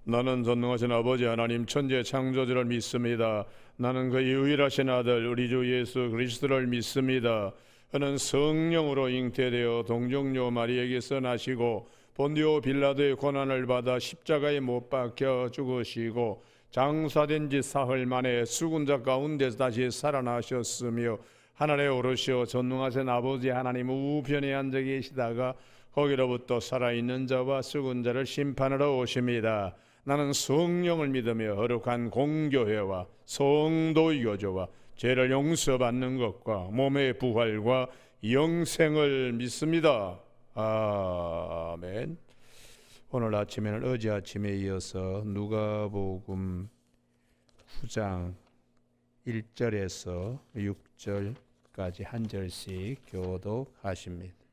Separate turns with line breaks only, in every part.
나는 전능하신 아버지 하나님 천지의 창조주를 믿습니다. 나는 그의 유일하신 아들 우리 주 예수 그리스도를 믿습니다. 그는 성령으로 잉태되어 동정녀 마리에게서 나시고 본디오 빌라도의 고난을 받아 십자가에 못 박혀 죽으시고 장사된 지 사흘 만에 죽은 자 가운데서 다시 살아나셨으며 하늘에 오르시어 전능하신 아버지 하나님 우편에 앉아 계시다가 거기로부터 살아있는 자와 죽은 자를 심판하러 오십니다. 나는 성령을 믿으며 거룩한 공교회와 성도의 교제와 죄를 용서받는 것과 몸의 부활과 영생을 믿습니다. 아멘. 오늘 아침에는 어제 아침에 이어서 누가복음 9장 1절에서 6절까지 한 절씩 교독하십니다.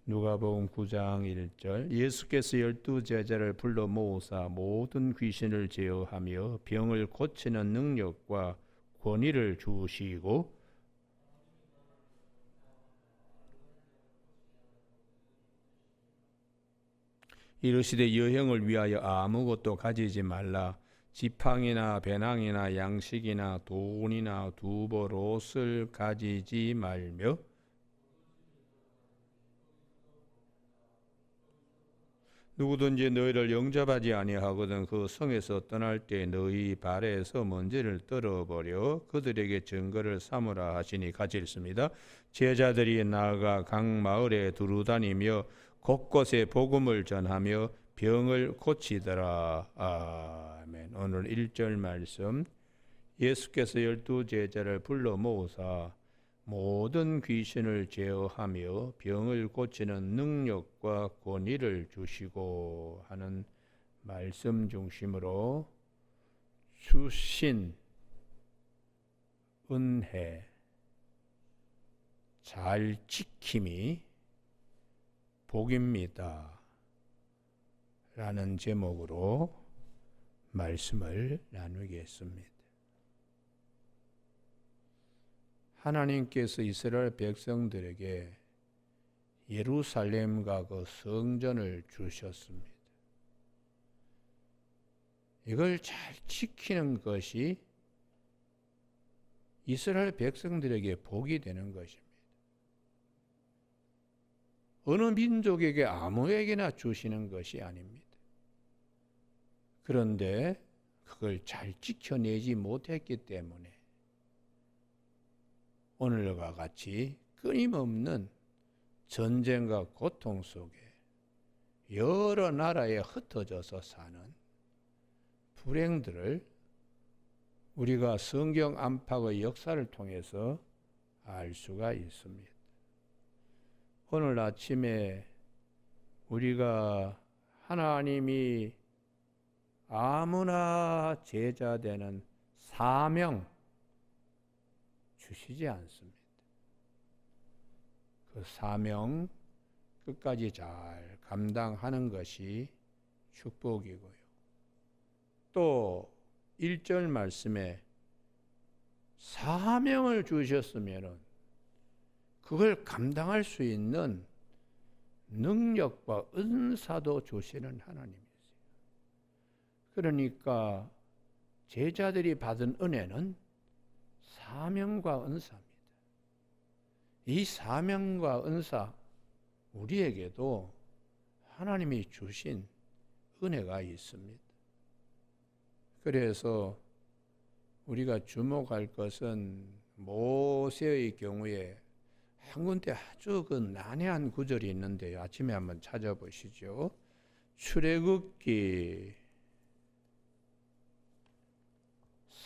누가복음 9장 1절 예수께서 12제자를 불러 모으사 모든 귀신을 제어하며 병을 고치는 능력과 권위를 주시고 이르시되 여행을 위하여 아무것도 가지지 말라. 지팡이나 배낭이나 양식이나 돈이나 두벌 옷을 가지지 말며 누구든지 너희를 영접하지 아니하거든 그 성에서 떠날 때 너희 발에서 먼지를 떨어버려 그들에게 증거를 삼으라 하시니 같이 읽습니다. 제자들이 나아가 각 마을에 두루다니며 곳곳에 복음을 전하며 병을 고치더라. 아멘. 오늘 1절 말씀 예수께서 12제자를 불러 모으사 모든 귀신을 제어하며 병을 고치는 능력과 권위를 주시고 하는 말씀 중심으로 주신 은혜 잘 지킴이 복입니다 라는 제목으로 말씀을 나누겠습니다. 하나님께서 이스라엘 백성들에게 예루살렘과 그 성전을 주셨습니다. 이걸 잘 지키는 것이 이스라엘 백성들에게 복이 되는 것입니다. 어느 민족에게 아무에게나 주시는 것이 아닙니다. 그런데 그걸 잘 지켜내지 못했기 때문에 오늘과 같이 끊임없는 전쟁과 고통 속에 여러 나라에 흩어져서 사는 불행들을 우리가 성경 안팎의 역사를 통해서 알 수가 있습니다. 오늘 아침에 우리가 하나님이 아무나 제자 되는 사명 주시지 않습니다. 그 사명 끝까지 잘 감당하는 것이 축복이고요. 또 1절 말씀에 사명을 주셨으면 그걸 감당할 수 있는 능력과 은사도 주시는 하나님이세요. 그러니까 제자들이 받은 은혜는 사명과 은사입니다. 이 사명과 은사 우리에게도 하나님이 주신 은혜가 있습니다. 그래서 우리가 주목할 것은 모세의 경우에 한 군데 아주 그 난해한 구절이 있는데요. 아침에 한번 찾아보시죠. 출애굽기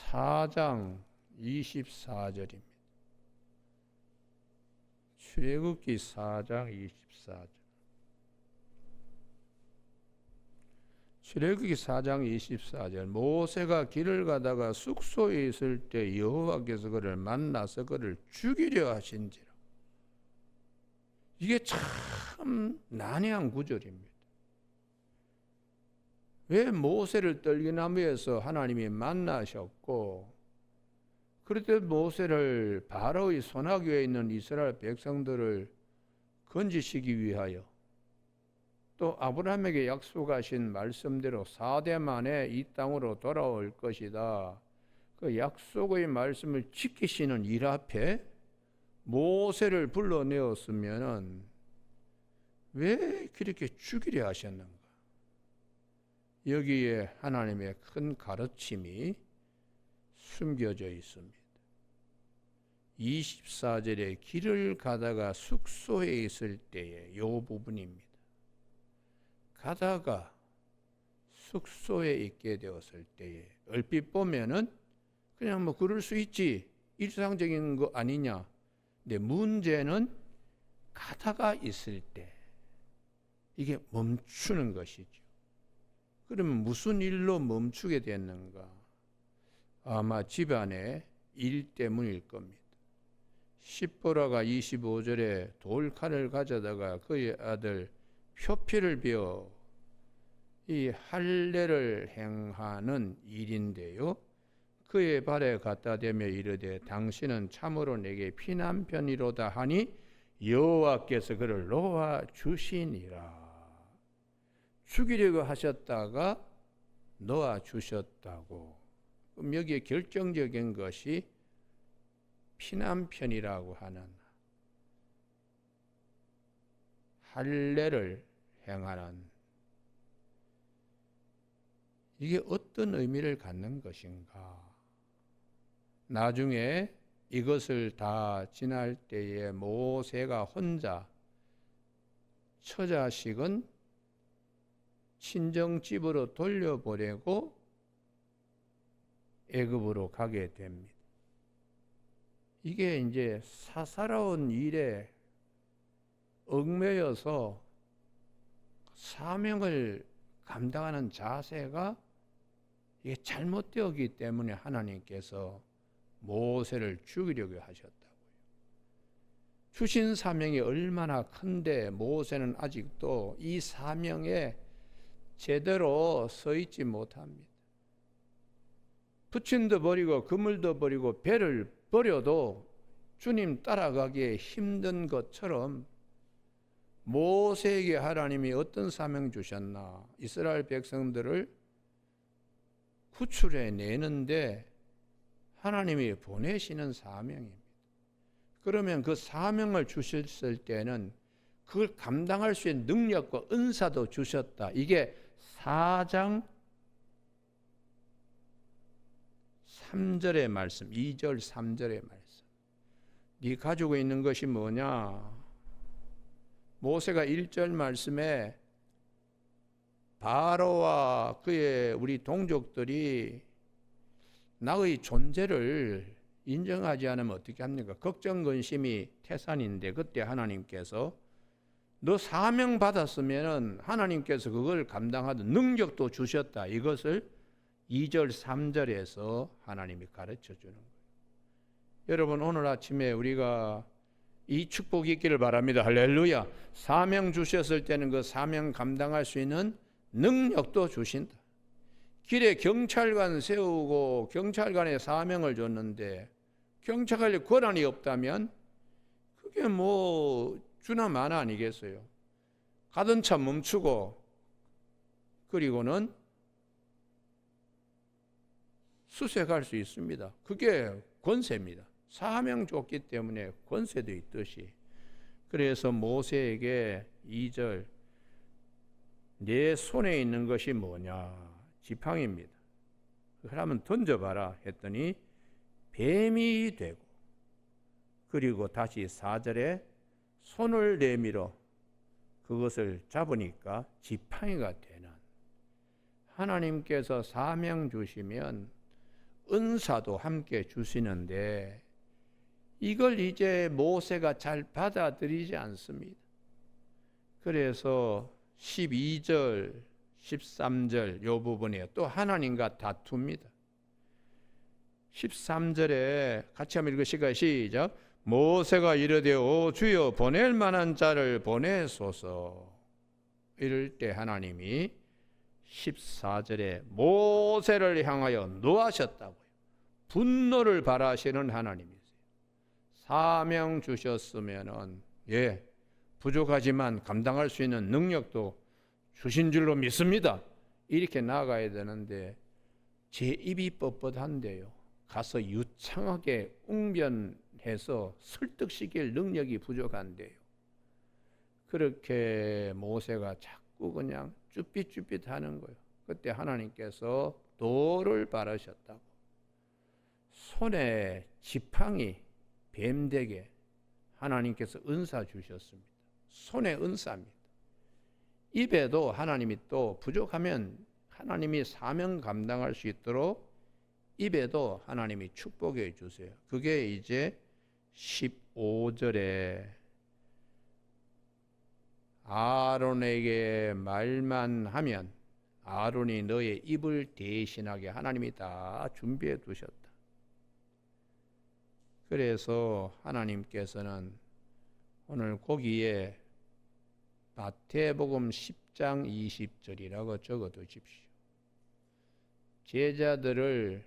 4장 24절입니다. 출애굽기 4장 24절. 출애굽기 4장 24절. 모세가 길을 가다가 숙소에 있을 때 여호와께서 그를 만나서 그를 죽이려 하신지라. 이게 참 난해한 구절입니다. 왜 모세를 떨기나무에서 하나님이 만나셨고 그럴 때 모세를 바로의 손아귀에 있는 이스라엘 백성들을 건지시기 위하여 또 아브라함에게 약속하신 말씀대로 4대 만에 이 땅으로 돌아올 것이다. 그 약속의 말씀을 지키시는 일 앞에 모세를 불러내었으면은 왜 그렇게 죽이려 하셨는가? 여기에 하나님의 큰 가르침이 숨겨져 있습니다. 24절에 길을 가다가 숙소에 있을 때에 이 부분입니다. 가다가 숙소에 있게 되었을 때에 얼핏 보면은 그냥 뭐 그럴 수 있지, 일상적인 거 아니냐. 근데 문제는 가다가 있을 때 이게 멈추는 것이죠. 그러면 무슨 일로 멈추게 됐는가? 아마 집안의 일 때문일 겁니다. 십보라가 25절에 돌칼을 가져다가 그의 아들 표피를 베어 이 할례를 행하는 일인데요. 그의 발에 갖다 대며 이르되 당신은 참으로 내게 피난편이로다 하니 여호와께서 그를 놓아 주시니라. 죽이려고 하셨다가 놓아 주셨다고. 그럼 여기에 결정적인 것이 피난편이라고 하는 할례를 행하는, 이게 어떤 의미를 갖는 것인가? 나중에 이것을 다 지날 때에 모세가 혼자 처자식은 친정집으로 돌려보내고 애굽으로 가게 됩니다. 이게 이제 사사로운 일에 얽매여서 사명을 감당하는 자세가 이게 잘못되었기 때문에 하나님께서 모세를 죽이려고 하셨다고요. 주신 사명이 얼마나 큰데 모세는 아직도 이 사명에 제대로 서 있지 못합니다. 부친도 버리고 그물도 버리고 배를 버려도 주님 따라가기에 힘든 것처럼 모세에게 하나님이 어떤 사명 주셨나? 이스라엘 백성들을 구출해 내는데 하나님이 보내시는 사명입니다. 그러면 그 사명을 주셨을 때는 그걸 감당할 수 있는 능력과 은사도 주셨다. 이게 4장 3절의 말씀, 2절 3절의 말씀. 네 가지고 있는 것이 뭐냐? 모세가 1절 말씀에 바로와 그의 우리 동족들이 나의 존재를 인정하지 않으면 어떻게 합니까? 걱정 근심이 태산인데 그때 하나님께서 너 사명 받았으면은 하나님께서 그걸 감당하던 능력도 주셨다. 이것을 2절 3절에서 하나님이 가르쳐 주는 거예요. 여러분 오늘 아침에 우리가 이 축복이 있기를 바랍니다. 할렐루야. 사명 주셨을 때는 그 사명 감당할 수 있는 능력도 주신다. 길에 경찰관 세우고 경찰관에 사명을 줬는데 경찰관에 권한이 없다면 그게 뭐 주나 마나 아니겠어요. 가던 차 멈추고 그리고는 수색할 수 있습니다. 그게 권세입니다. 사명 줬기 때문에 권세도 있듯이. 그래서 모세에게 2절 내 손에 있는 것이 뭐냐? 지팡이입니다. 그러면 던져봐라 했더니 뱀이 되고, 그리고 다시 4절에 손을 내밀어 그것을 잡으니까 지팡이가 되는. 하나님께서 사명 주시면 은사도 함께 주시는데 이걸 이제 모세가 잘 받아들이지 않습니다. 그래서 12절, 13절 이 부분에 또 하나님과 다툽니다. 13절에 같이 한번 읽으실까요? 시작. 모세가 이르되 오 주여 보낼 만한 자를 보내소서. 이럴 때 하나님이 14절에 모세를 향하여 노하셨다고요. 분노를 발하시는 하나님이세요. 사명 주셨으면은 부족하지만 감당할 수 있는 능력도 주신 줄로 믿습니다. 이렇게 나가야 되는데 제 입이 뻣뻣한데요. 가서 유창하게 웅변해서 설득시킬 능력이 부족한데요. 그렇게 모세가 자꾸 그냥 쭈삣쭈삣 하는 거예요. 그때 하나님께서 돌을 바르셨다고. 손에 지팡이 뱀되게 하나님께서 은사 주셨습니다. 손에 은사입니다. 입에도 하나님이 또 부족하면 하나님이 사명 감당할 수 있도록 입에도 하나님이 축복해 주세요. 그게 이제 15절에 아론에게 말만 하면 아론이 너의 입을 대신하게 하나님이 다 준비해 두셨다. 그래서 하나님께서는 오늘 거기에 마태복음 10장 20절이라고 적어 두십시오. 제자들을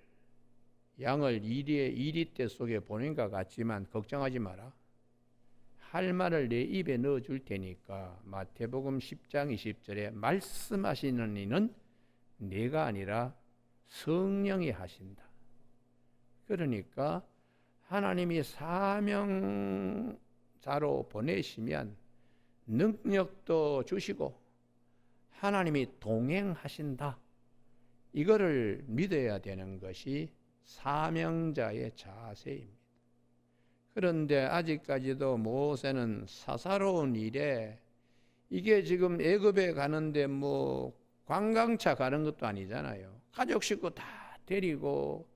양을 이리대 속에 보낸 것 같지만 걱정하지 마라. 할 말을 내 입에 넣어 줄 테니까 마태복음 10장 20절에 말씀하시는 이는 내가 아니라 성령이 하신다. 그러니까 하나님이 사명자로 보내시면 능력도 주시고 하나님이 동행하신다. 이거를 믿어야 되는 것이 사명자의 자세입니다. 그런데 아직까지도 모세는 사사로운 일에 이게 지금 애굽에 가는데 뭐 관광차 가는 것도 아니잖아요. 가족 식구 다 데리고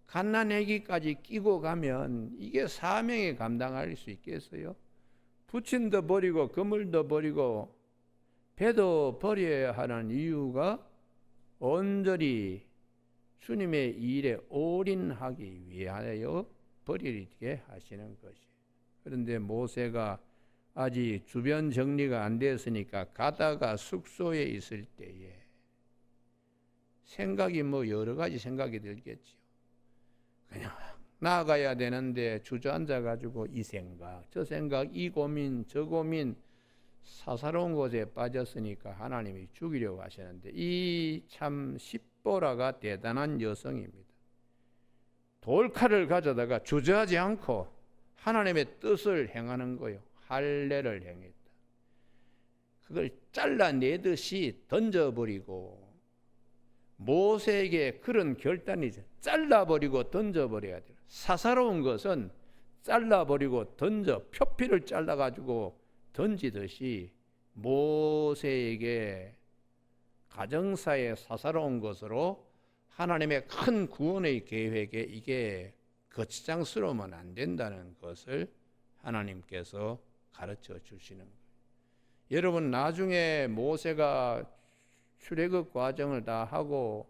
갓난 아기까지 끼고 가면 이게 사명에 감당할 수 있겠어요? 부친도 버리고 그물도 버리고 배도 버려야 하는 이유가 온전히 주님의 일에 올인하기 위하여 버리게 하시는 것이에요. 그런데 모세가 아직 주변 정리가 안 됐으니까 가다가 숙소에 있을 때에 생각이 뭐 여러 가지 생각이 들겠지요. 그냥 나아가야 되는데 주저앉아 가지고 이 생각, 저 생각, 이 고민, 저 고민, 사사로운 곳에 빠졌으니까 하나님이 죽이려고 하시는데 이 참 십보라가 대단한 여성입니다. 돌칼을 가져다가 주저하지 않고 하나님의 뜻을 행하는 거요. 할례를 행했다. 그걸 잘라내듯이 던져버리고 모세에게 그런 결단이 잘라버리고 던져버려야 돼요. 사사로운 것은 잘라버리고 표피를 잘라가지고 던지듯이 모세에게 가정사의 사사로운 것으로 하나님의 큰 구원의 계획에 이게 거치장스러우면 안 된다는 것을 하나님께서 가르쳐 주시는 거예요. 여러분 나중에 모세가 출애굽 과정을 다 하고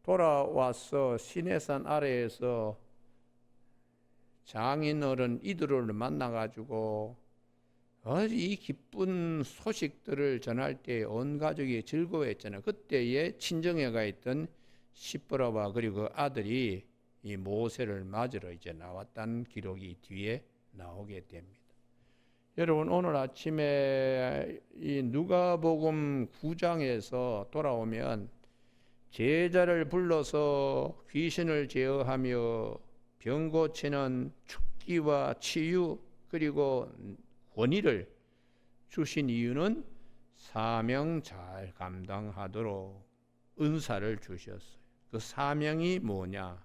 돌아와서 시내산 아래에서 장인어른 이들을 만나가지고 이 기쁜 소식들을 전할 때 온 가족이 즐거워했잖아요. 그때에 친정에 가 있던 십보라와 그리고 아들이 이 모세를 맞으러 이제 나왔다는 기록이 뒤에 나오게 됩니다. 여러분 오늘 아침에 이 누가복음 9장에서 돌아오면 제자를 불러서 귀신을 제어하며 병 고치는 축기와 치유 그리고 권위를 주신 이유는 사명 잘 감당하도록 은사를 주셨어요. 그 사명이 뭐냐?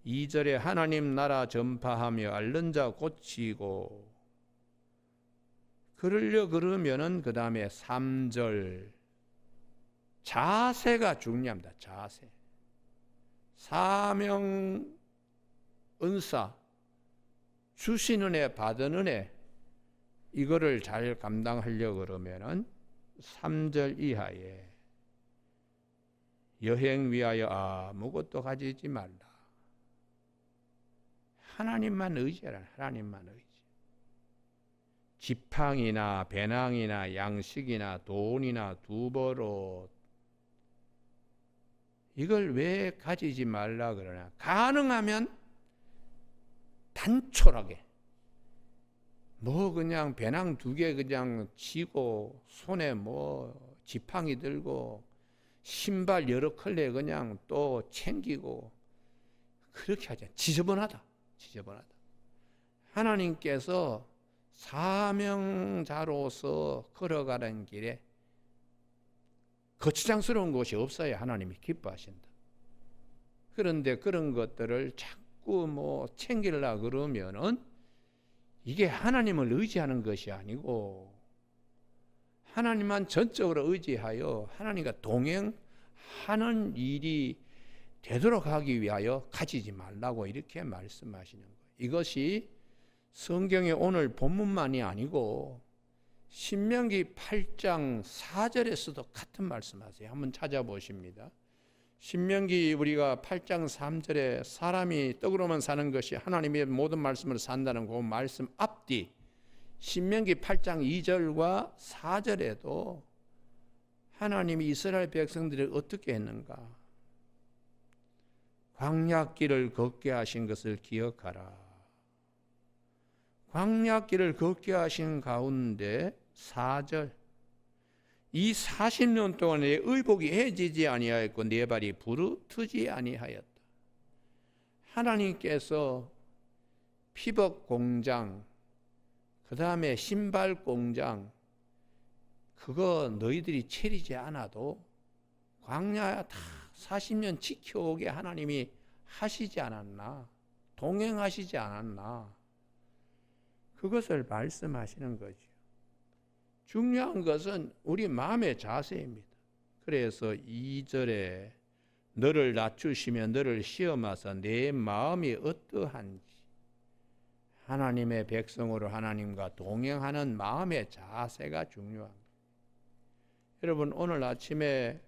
2절에 하나님 나라 전파하며 앓는 자 고치고 그러면은 그 다음에 3절 자세가 중요합니다. 자세. 사명 은사 주신 은혜 받은 은혜 이거를 잘 감당하려고 그러면은 3절 이하에 여행 위하여 아무것도 가지지 말라. 하나님만 의지하라. 하나님만 의지. 지팡이나 배낭이나 양식이나 돈이나 두버릇 이걸 왜 가지지 말라 그러나? 가능하면 단촐하게 뭐 그냥 배낭 2개 그냥 쥐고 손에 뭐 지팡이 들고 신발 여러 컬레 그냥 또 챙기고 그렇게 하지. 지저분하다. 하나님께서 사명자로서 걸어가는 길에 거추장스러운 것이 없어야 하나님이 기뻐하신다. 그런데 그런 것들을 자꾸 챙기려고 그러면은 이게 하나님을 의지하는 것이 아니고 하나님만 전적으로 의지하여 하나님과 동행하는 일이 되도록 하기 위하여 가지지 말라고 이렇게 말씀하시는 거예요. 이것이 성경의 오늘 본문만이 아니고 신명기 8장 4절에서도 같은 말씀하세요. 한번 찾아보십니다. 신명기 우리가 8장 3절에 사람이 떡으로만 사는 것이 하나님의 모든 말씀으로 산다는 그 말씀 앞뒤 신명기 8장 2절과 4절에도 하나님이 이스라엘 백성들을 어떻게 했는가? 광야길을 걷게 하신 것을 기억하라. 광야길을 걷게 하신 가운데 4절 이 40년 동안 내 의복이 해지지 아니하였고 내 발이 부르트지 아니하였다. 하나님께서 피복 공장 그 다음에 신발 공장 그거 너희들이 차리지 않아도 광야 다 40년 지켜오게 하나님이 하시지 않았나? 동행하시지 않았나? 그것을 말씀하시는 거죠. 중요한 것은 우리 마음의 자세입니다. 그래서 2절에 너를 낮추시며 너를 시험하사 내 마음이 어떠한지 하나님의 백성으로 하나님과 동행하는 마음의 자세가 중요합니다. 여러분 오늘 아침에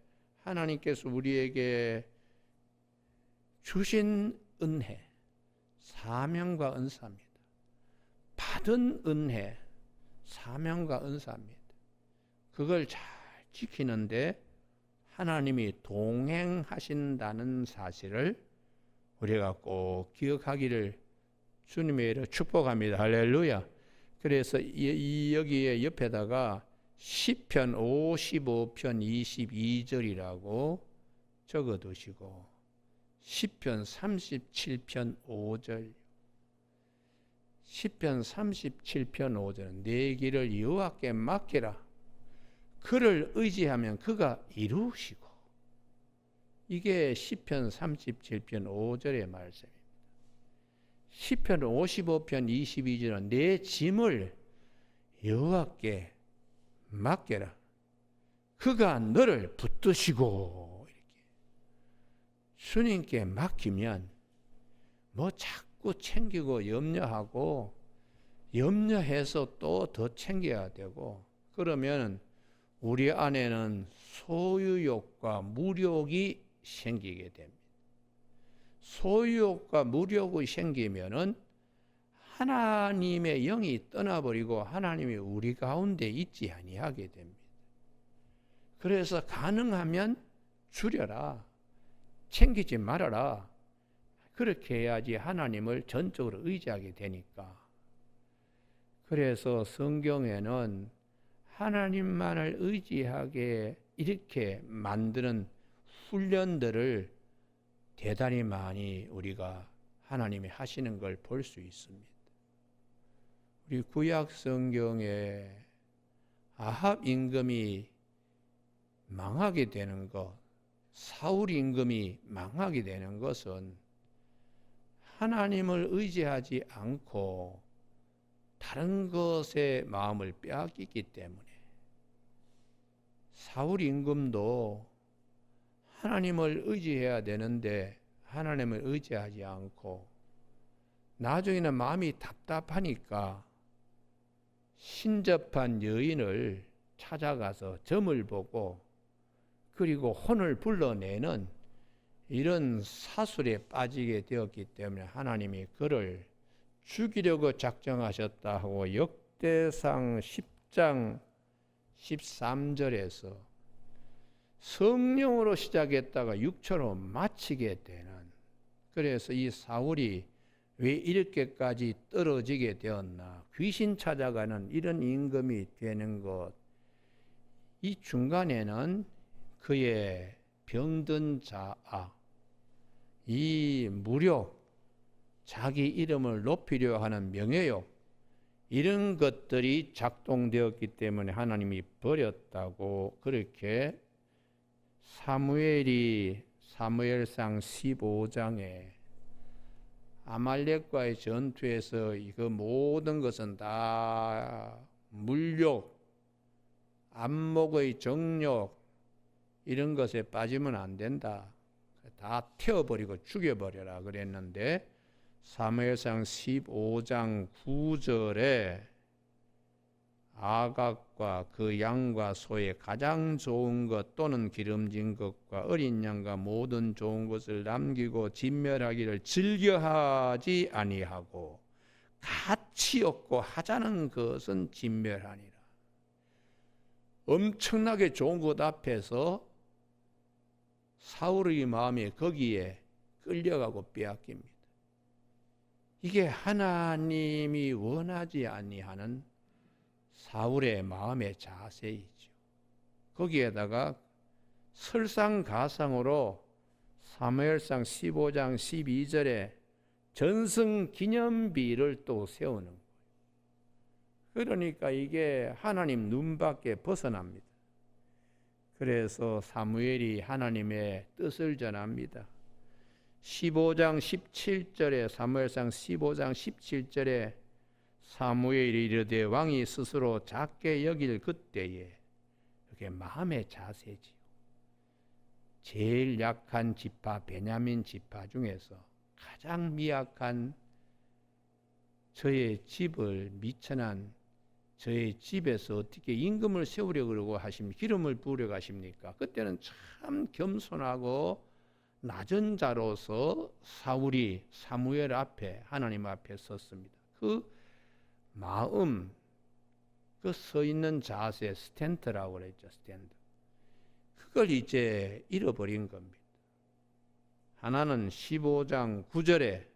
하나님께서 우리에게 주신 은혜, 사명과 은사입니다. 받은 은혜, 사명과 은사입니다. 그걸 잘 지키는데 하나님이 동행하신다는 사실을 우리가 꼭 기억하기를 주님의 이름으로 축복합니다. 할렐루야. 그래서 여기에 옆에다가 시편 55편 22절이라고 적어두시고 시편 37편 5절 시편 37편 5절은 내 길을 여호와께 맡기라. 그를 의지하면 그가 이루시고 이게 시편 37편 5절의 말씀입니다. 시편 55편 22절은 내 짐을 여호와께 맡겨라. 그가 너를 붙드시고 이렇게 주님께 맡기면 자꾸 챙기고 염려하고 염려해서 또 더 챙겨야 되고 그러면 우리 안에는 소유욕과 무욕이 생기게 됩니다. 소유욕과 무욕이 생기면은 하나님의 영이 떠나버리고 하나님이 우리 가운데 있지 아니하게 됩니다. 그래서 가능하면 줄여라. 챙기지 말아라. 그렇게 해야지 하나님을 전적으로 의지하게 되니까. 그래서 성경에는 하나님만을 의지하게 이렇게 만드는 훈련들을 대단히 많이 우리가 하나님이 하시는 걸 볼 수 있습니다. 우리 구약 성경에 아합 임금이 망하게 되는 것, 사울 임금이 망하게 되는 것은 하나님을 의지하지 않고 다른 것에 마음을 빼앗기기 때문에 사울 임금도 하나님을 의지해야 되는데 하나님을 의지하지 않고 나중에는 마음이 답답하니까 신접한 여인을 찾아가서 점을 보고 그리고 혼을 불러내는 이런 사술에 빠지게 되었기 때문에 하나님이 그를 죽이려고 작정하셨다 하고 역대상 10장 13절에서 성령으로 시작했다가 육체로 마치게 되는 그래서 이 사울이 왜 이렇게까지 떨어지게 되었나 귀신 찾아가는 이런 임금이 되는 것 이 중간에는 그의 병든 자아, 이 무력, 자기 이름을 높이려 하는 명예욕, 이런 것들이 작동되었기 때문에 하나님이 버렸다고 그렇게 사무엘상 15장에 아말렉과의 전투에서 그 모든 것은 다 물욕, 안목의 정욕 이런 것에 빠지면 안 된다. 다 태워버리고 죽여버려라 그랬는데 사무엘상 15장 9절에 아각과 그 양과 소의 가장 좋은 것 또는 기름진 것과 어린 양과 모든 좋은 것을 남기고 진멸하기를 즐겨하지 아니하고 가치 없고 하자는 것은 진멸하니라. 엄청나게 좋은 것 앞에서 사울의 마음이 거기에 끌려가고 빼앗깁니다. 이게 하나님이 원하지 아니하는 사울의 마음의 자세이죠. 거기에다가 설상가상으로 사무엘상 15장 12절에 전승기념비를 또 세우는 거예요. 그러니까 이게 하나님 눈밖에 벗어납니다. 그래서 사무엘이 하나님의 뜻을 전합니다. 15장 17절에 사무엘상 15장 17절에 사무엘이 이르되 왕이 스스로 작게 여길 그때에 그게 마음의 자세지요. 제일 약한 지파 베냐민 지파 중에서 가장 미약한 저의 집을 미천한 저의 집에서 어떻게 임금을 세우려고 그러고 하십니까? 기름을 부으려고 하십니까? 그때는 참 겸손하고 낮은 자로서 사울이 사무엘 앞에 하나님 앞에 섰습니다. 그 마음, 그 서 있는 자세, 스탠드라고 그랬죠. 스탠드. 그걸 이제 잃어버린 겁니다. 하나는 15장 9절에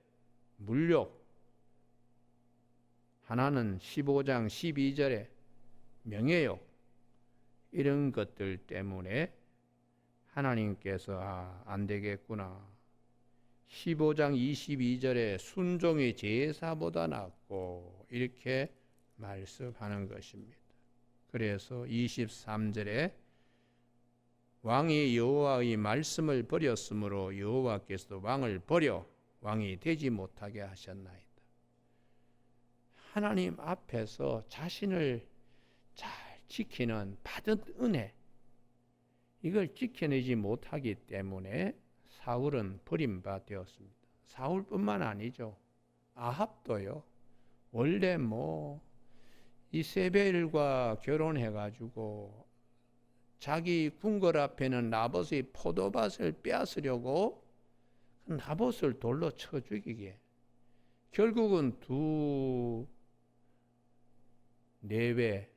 물욕, 하나는 15장 12절에 명예욕, 이런 것들 때문에 하나님께서 안 되겠구나. 15장 22절에 순종이 제사보다 낫고 이렇게 말씀하는 것입니다. 그래서 23절에 왕이 여호와의 말씀을 버렸으므로 여호와께서도 왕을 버려 왕이 되지 못하게 하셨나이다. 하나님 앞에서 자신을 잘 지키는 받은 은혜, 이걸 지켜내지 못하기 때문에 사울은 버림받았습니다. 사울뿐만 아니죠. 아합도요. 원래 이세벨과 결혼해가지고 자기 궁궐 앞에는 나봇의 포도밭을 빼앗으려고 나봇을 돌로 쳐 죽이게. 결국은 두 내외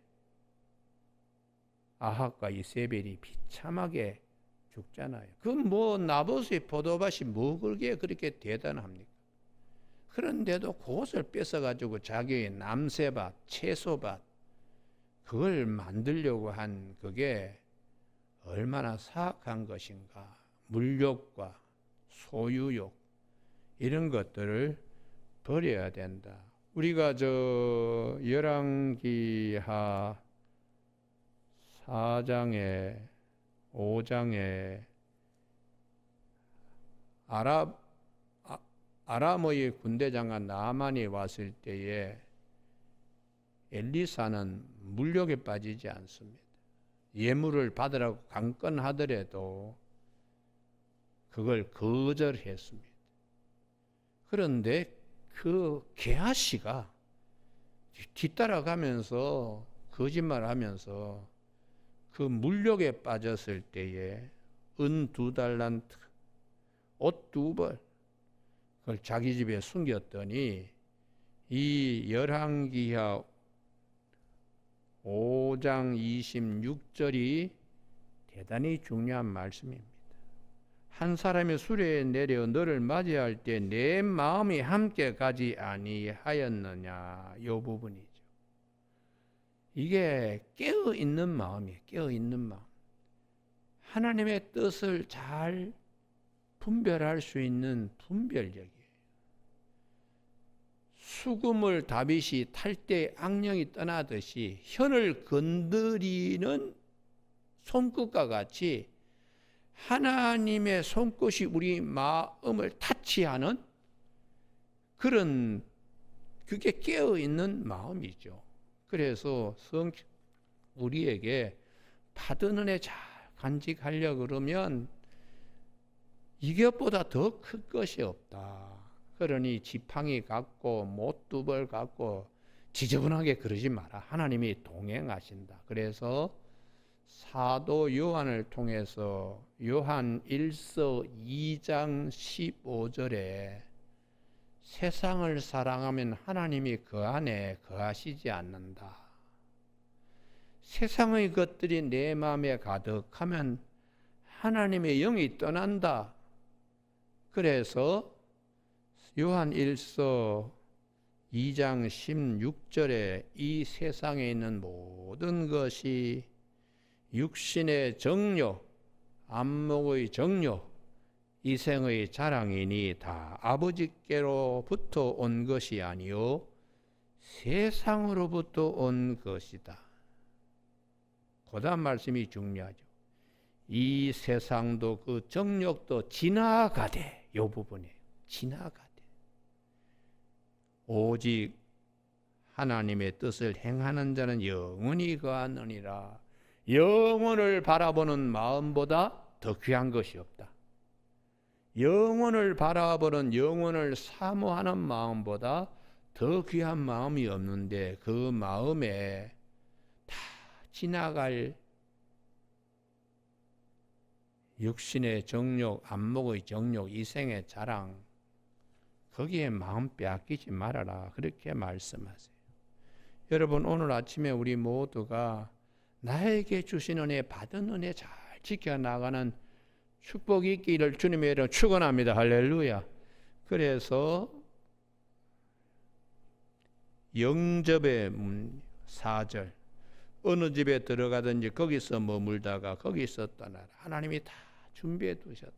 아합과 이세벨이 비참하게 죽잖아요. 그 나봇의 포도밭이 그렇게 대단합니까? 그런데도 그것을 뺏어가지고 자기의 남새밭, 채소밭 그걸 만들려고 한 그게 얼마나 사악한 것인가. 물욕과 소유욕 이런 것들을 버려야 된다. 우리가 열왕기하 4장에 5장에 아람의 군대장관 나아만이 왔을 때에 엘리사는 물욕에 빠지지 않습니다. 예물을 받으라고 강권하더라도 그걸 거절했습니다. 그런데 그 게하시가 뒤따라가면서 거짓말하면서 그 물욕에 빠졌을 때에 은 2달란트, 옷 2벌 그걸 자기 집에 숨겼더니 이 열왕기하 5장 26절이 대단히 중요한 말씀입니다. 한 사람이 수레에 내려 너를 맞이할 때 내 마음이 함께 가지 아니하였느냐, 이 부분이죠. 이게 깨어 있는 마음이에요. 깨어 있는 마음. 하나님의 뜻을 잘 분별할 수 있는 분별력이에요. 수금을 다윗이 탈 때 악령이 떠나듯이 혀를 건드리는 손끝과 같이 하나님의 손끝이 우리 마음을 타치하는 그런 그게 깨어있는 마음이죠. 그래서 우리에게 받은 은혜 잘 간직하려고 그러면 이것보다 더 큰 것이 없다. 그러니 지팡이 갖고 못두벌 갖고 지저분하게 그러지 마라. 하나님이 동행하신다. 그래서 사도 요한을 통해서 요한 1서 2장 15절에 세상을 사랑하면 하나님이 그 안에 거하시지 않는다. 세상의 것들이 내 마음에 가득하면 하나님의 영이 떠난다. 그래서 요한 1서 2장 16절에 이 세상에 있는 모든 것이 육신의 정욕, 안목의 정욕, 이생의 자랑이니 다 아버지께로부터 온 것이 아니요 세상으로부터 온 것이다. 그 다음 말씀이 중요하죠. 이 세상도 그 정욕도 지나가되, 이 부분이에요. 지나가되 오직 하나님의 뜻을 행하는 자는 영원히 거하느니라. 영원을 바라보는 마음보다 더 귀한 것이 없다. 영원을 바라보는 영원을 사모하는 마음보다 더 귀한 마음이 없는데 그 마음에 다 지나갈 육신의 정욕, 안목의 정욕, 이생의 자랑 거기에 마음 빼앗기지 말아라. 그렇게 말씀하세요. 여러분 오늘 아침에 우리 모두가 나에게 주신 은혜, 받은 은혜 잘 지켜나가는 축복이 있기를 주님의 이름으로 축원합니다. 할렐루야. 그래서 영접의 4절 어느 집에 들어가든지 거기서 머물다가 거기서 떠나라. 하나님이 다 준비해 두셨다.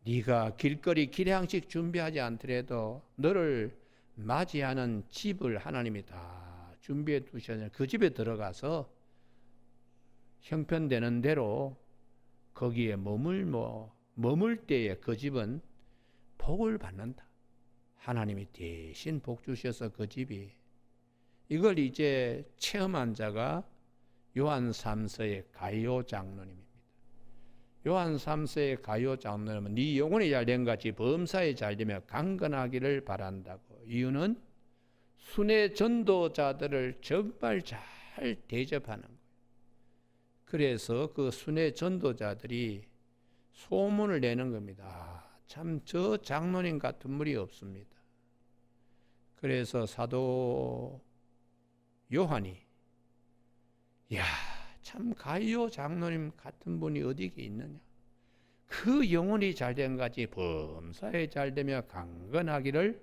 네가 길거리 기량식 준비하지 않더라도 너를 맞이하는 집을 하나님이 다 준비해 두셨냐. 그 집에 들어가서 형편되는 대로 거기에 머물 때에 그 집은 복을 받는다. 하나님이 대신 복 주셔서 그 집이 이걸 이제 체험한 자가 요한 3서의 가이오 장로님입니다. 요한 3서의 가이오 장로님은 네 영혼이 잘된 같이 범사에 잘되며 강건하기를 바란다고. 이유는 순회 전도자들을 정말 잘 대접하는 거예요. 그래서 그 순회 전도자들이 소문을 내는 겁니다. 참 저 장로님 같은 분이 없습니다. 그래서 사도 요한이 참 가이오 장로님 같은 분이 어디 있느냐. 그 영혼이 잘된 같이 범사에 잘되며 강건하기를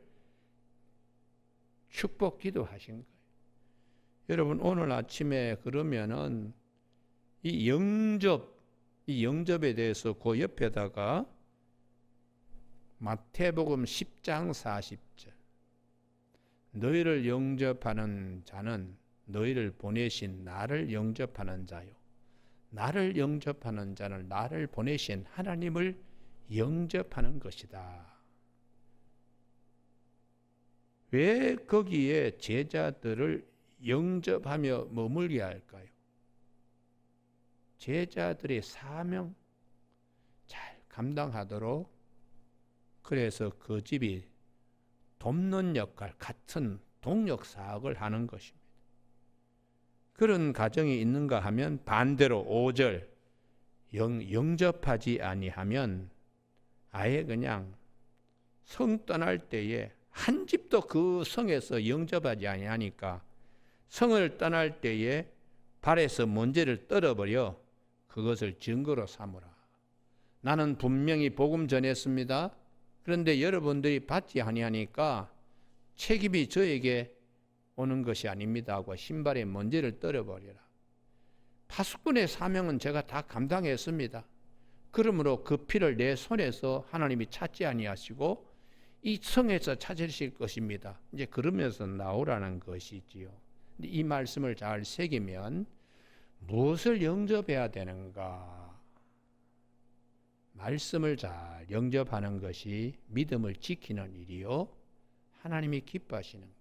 축복 기도하신 거예요. 여러분 오늘 아침에 그러면은 이 영접에 대해서 그 옆에다가 마태복음 10장 40절 너희를 영접하는 자는 너희를 보내신 나를 영접하는 자요. 나를 영접하는 자는 나를 보내신 하나님을 영접하는 것이다. 왜 거기에 제자들을 영접하며 머물게 할까요? 제자들의 사명 잘 감당하도록 그래서 그 집이 돕는 역할, 같은 동력 사역을 하는 것입니다. 그런 가정이 있는가 하면 반대로 5절 영접하지 아니하면 아예 그냥 성 떠날 때에 한 집도 그 성에서 영접하지 아니하니까 성을 떠날 때에 발에서 먼지를 떨어버려 그것을 증거로 삼으라. 나는 분명히 복음 전했습니다. 그런데 여러분들이 받지 아니하니까 책임이 저에게 오는 것이 아닙니다 하고 신발에 먼지를 떨어버리라. 파수꾼의 사명은 제가 다 감당했습니다. 그러므로 그 피를 내 손에서 하나님이 찾지 아니하시고 이 성에서 찾으실 것입니다. 이제 그러면서 나오라는 것이지요. 이 말씀을 잘 새기면 무엇을 영접해야 되는가? 말씀을 잘 영접하는 것이 믿음을 지키는 일이요, 하나님이 기뻐하시는 거예요.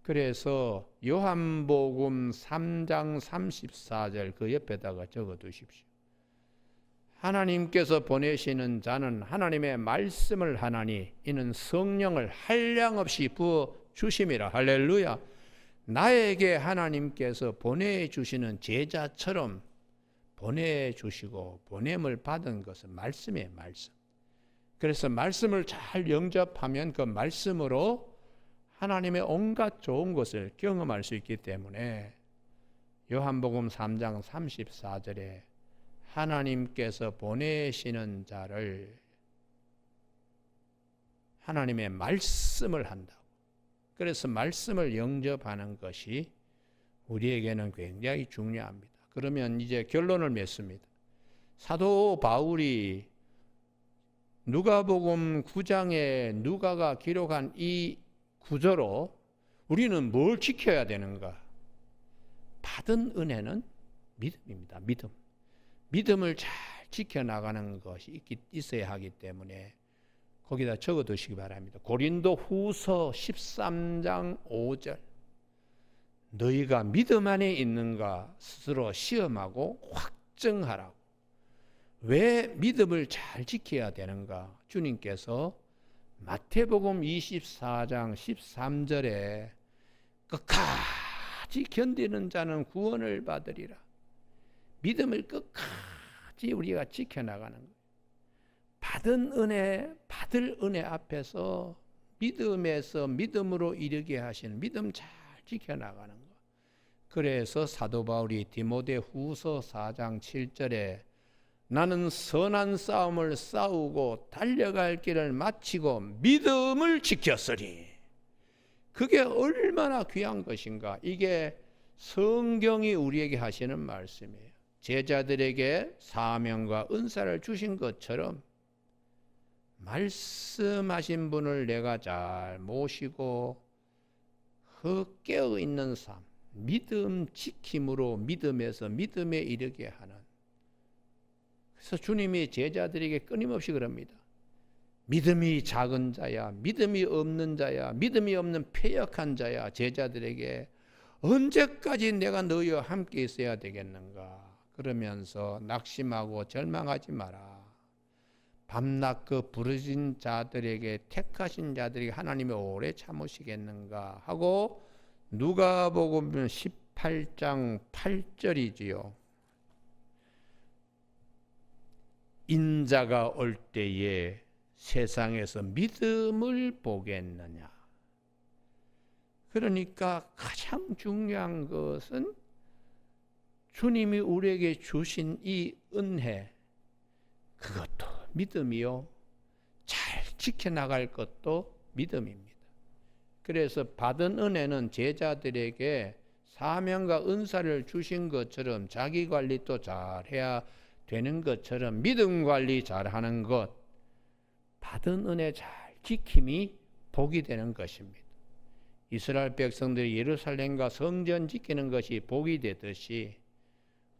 그래서 요한복음 3장 34절 그 옆에다가 적어 두십시오. 하나님께서 보내시는 자는 하나님의 말씀을 하나니 이는 성령을 한량없이 부어 주심이라. 할렐루야. 나에게 하나님께서 보내주시는 제자처럼 보내주시고 보냄을 받은 것은 말씀이에요. 말씀. 그래서 말씀을 잘 영접하면 그 말씀으로 하나님의 온갖 좋은 것을 경험할 수 있기 때문에 요한복음 3장 34절에 하나님께서 보내시는 자를 하나님의 말씀을 한다고. 그래서 말씀을 영접하는 것이 우리에게는 굉장히 중요합니다. 그러면 이제 결론을 맺습니다. 사도 바울이 누가복음 9장에 누가가 기록한 이 구절로 우리는 뭘 지켜야 되는가? 받은 은혜는 믿음입니다. 믿음. 믿음을 잘 지켜나가는 것이 있어야 하기 때문에 거기다 적어두시기 바랍니다. 고린도 후서 13장 5절. 너희가 믿음 안에 있는가 스스로 시험하고 확증하라고. 왜 믿음을 잘 지켜야 되는가? 주님께서 마태복음 24장 13절에 끝까지 견디는 자는 구원을 받으리라. 믿음을 끝까지 우리가 지켜나가는 거예요. 받은 은혜, 받을 은혜 앞에서 믿음에서 믿음으로 이르게 하시는 믿음 잘 지켜나가는 것. 그래서 사도 바울이 디모데 후서 4장 7절에 나는 선한 싸움을 싸우고 달려갈 길을 마치고 믿음을 지켰으리. 그게 얼마나 귀한 것인가. 이게 성경이 우리에게 하시는 말씀이에요. 제자들에게 사명과 은사를 주신 것처럼 말씀하신 분을 내가 잘 모시고 깨어있는 삶, 믿음 지킴으로 믿음에서 믿음에 이르게 하는. 그래서 주님이 제자들에게 끊임없이 그럽니다. 믿음이 작은 자야, 믿음이 없는 자야, 믿음이 없는 패역한 자야. 제자들에게 언제까지 내가 너희와 함께 있어야 되겠는가? 그러면서 낙심하고 절망하지 마라. 밤낮 그 부르신 자들에게, 택하신 자들에게 하나님이 오래 참으시겠는가 하고 누가복음 18장 8절이지요. 인자가 올 때에 세상에서 믿음을 보겠느냐. 그러니까 가장 중요한 것은 주님이 우리에게 주신 이 은혜, 그것도 믿음이요, 잘 지켜나갈 것도 믿음입니다. 그래서 받은 은혜는 제자들에게 사명과 은사를 주신 것처럼 자기 관리도 잘해야 되는 것처럼 믿음 관리 잘하는 것, 받은 은혜 잘 지킴이 복이 되는 것입니다. 이스라엘 백성들이 예루살렘과 성전 지키는 것이 복이 되듯이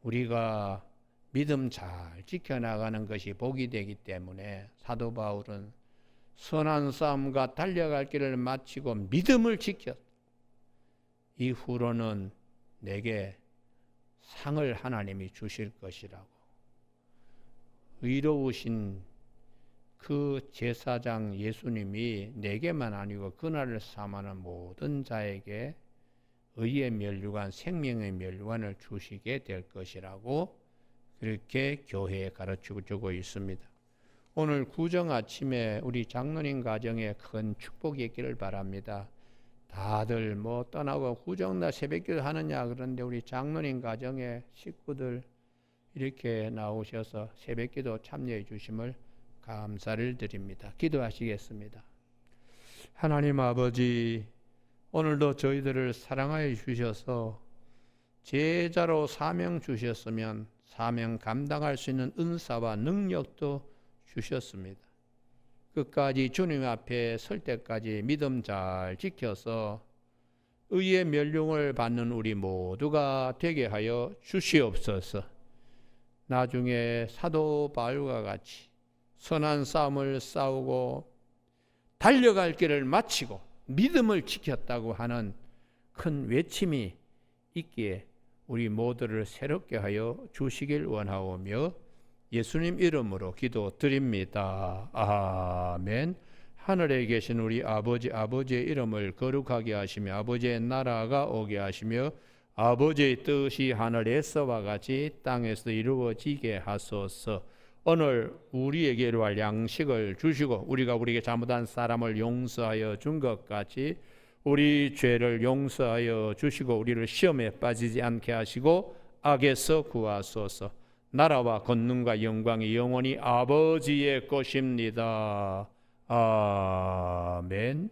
우리가 믿음 잘 지켜나가는 것이 복이 되기 때문에 사도 바울은 선한 싸움과 달려갈 길을 마치고 믿음을 지켰다. 이후로는 내게 상을 하나님이 주실 것이라고. 의로우신 그 제사장 예수님이 내게만 아니고 그날을 삼하는 모든 자에게 의의 면류관, 생명의 면류관을 주시게 될 것이라고 그렇게 교회에 가르치고 주고 있습니다. 오늘 구정 아침에 우리 장로님 가정에 큰 축복이 있기를 바랍니다. 다들 뭐 떠나고 구정날 새벽기도 하느냐 그런데 우리 장로님 가정에 식구들 이렇게 나오셔서 새벽기도 참여해 주심을 감사를 드립니다. 기도하시겠습니다. 하나님 아버지, 오늘도 저희들을 사랑하여 주셔서 제자로 사명 주셨으면 사명 감당할 수 있는 은사와 능력도 주셨습니다. 끝까지 주님 앞에 설 때까지 믿음 잘 지켜서 의의 멸류을 받는 우리 모두가 되게 하여 주시옵소서. 나중에 사도 바울과 같이 선한 싸움을 싸우고 달려갈 길을 마치고 믿음을 지켰다고 하는 큰 외침이 있기에 우리 모두를 새롭게 하여 주시길 원하오며 예수님 이름으로 기도드립니다. 아멘. 하늘에 계신 우리 아버지, 아버지의 이름을 거룩하게 하시며 아버지의 나라가 오게 하시며 아버지의 뜻이 하늘에서와 같이 땅에서 이루어지게 하소서. 오늘 우리에게 이루할 양식을 주시고 우리가 우리에게 잘못한 사람을 용서하여 준 것 같이 우리 죄를 용서하여 주시고 우리를 시험에 빠지지 않게 하시고 악에서 구하소서. 나라와 권능과 영광이 영원히 아버지의 것입니다. 아멘.